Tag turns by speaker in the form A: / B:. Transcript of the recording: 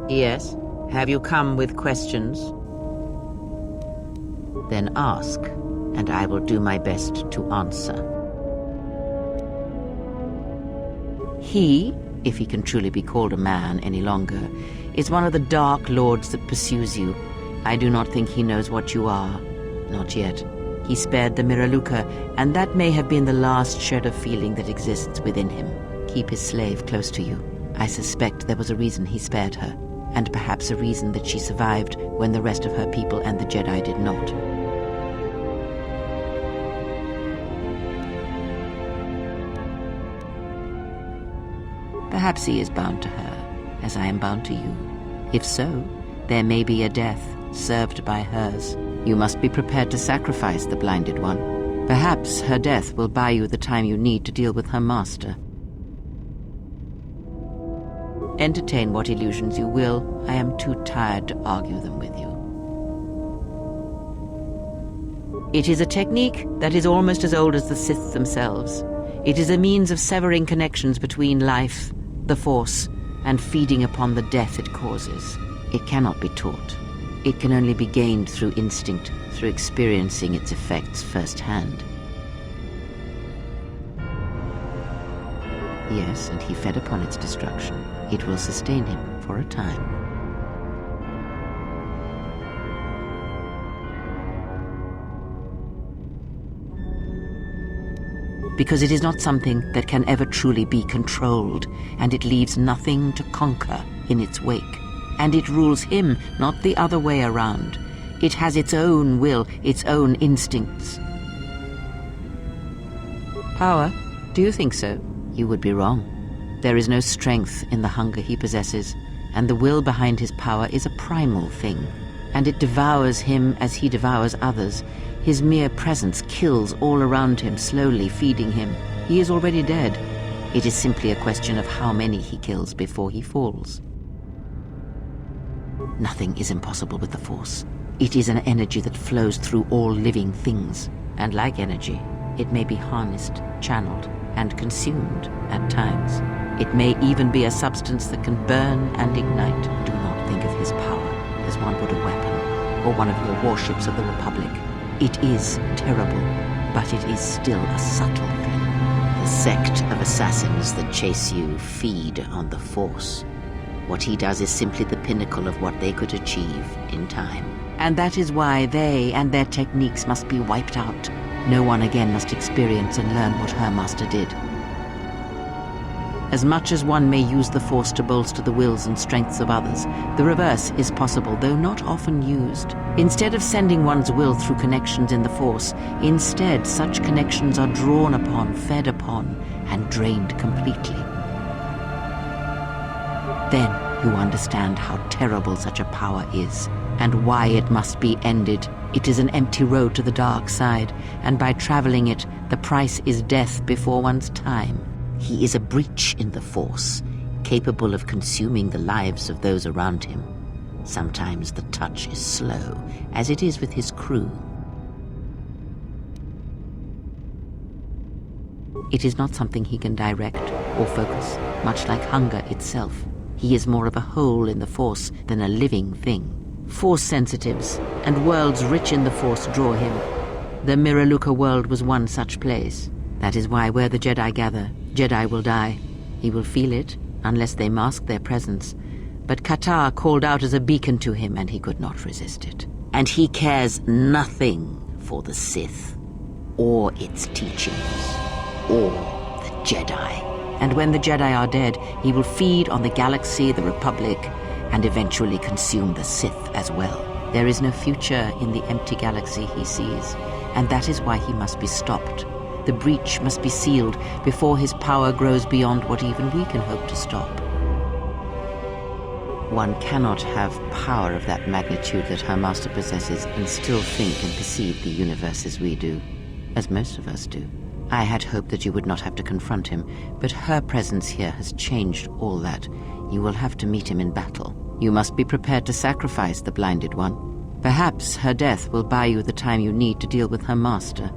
A: Yes? Have you come with questions? Then ask, and I will do my best to answer. He, if he can truly be called a man any longer, is one of the dark lords that pursues you. I do not think he knows what you are. Not yet. He spared the Miraluka, and that may have been the last shred of feeling that exists within him. Keep his slave close to you. I suspect there was a reason he spared her, and perhaps a reason that she survived when the rest of her people and the Jedi did not. Perhaps he is bound to her, as I am bound to you. If so, there may be a death served by hers. You must be prepared to sacrifice the blinded one. Perhaps her death will buy you the time you need to deal with her master. Entertain what illusions you will. I am too tired to argue them with you. It is a technique that is almost as old as the Sith themselves. It is a means of severing connections between life, the Force, and feeding upon the death it causes. It cannot be taught. It can only be gained through instinct, through experiencing its effects firsthand. Yes, and he fed upon its destruction. It will sustain him for a time. Because it is not something that can ever truly be controlled, and it leaves nothing to conquer in its wake. And it rules him, not the other way around. It has its own will, its own instincts. Power? Do you think so? You would be wrong. There is no strength in the hunger he possesses, and the will behind his power is a primal thing, and it devours him as he devours others. His mere presence kills all around him, slowly feeding him. He is already dead. It is simply a question of how many he kills before he falls. Nothing is impossible with the Force. It is an energy that flows through all living things, and like energy, it may be harnessed, channeled, and consumed at times. It may even be a substance that can burn and ignite. Do not think of his power as one would a weapon, or one of your warships of the Republic. It is terrible, but it is still a subtle thing. The sect of assassins that chase you feed on the Force. What he does is simply the pinnacle of what they could achieve in time. And that is why they and their techniques must be wiped out. No one again must experience and learn what her master did. As much as one may use the Force to bolster the wills and strengths of others, the reverse is possible, though not often used. Instead of sending one's will through connections in the Force, instead such connections are drawn upon, fed upon, and drained completely. Then you understand how terrible such a power is, and why it must be ended. It is an empty road to the dark side, and by traveling it, the price is death before one's time. He is a breach in the Force, capable of consuming the lives of those around him. Sometimes the touch is slow, as it is with his crew. It is not something he can direct or focus, much like hunger itself. He is more of a hole in the Force than a living thing. Force sensitives and worlds rich in the Force draw him. The Miraluka world was one such place. That is why where the Jedi gather, Jedi will die. He will feel it, unless they mask their presence. But Katar called out as a beacon to him, and he could not resist it. And he cares nothing for the Sith, or its teachings, or the Jedi. And when the Jedi are dead, he will feed on the galaxy, the Republic, and eventually consume the Sith as well. There is no future in the empty galaxy he sees, and that is why he must be stopped. The breach must be sealed before his power grows beyond what even we can hope to stop. One cannot have power of that magnitude that her master possesses and still think and perceive the universe as we do, as most of us do. I had hoped that you would not have to confront him, but her presence here has changed all that. You will have to meet him in battle. You must be prepared to sacrifice the blinded one. Perhaps her death will buy you the time you need to deal with her master.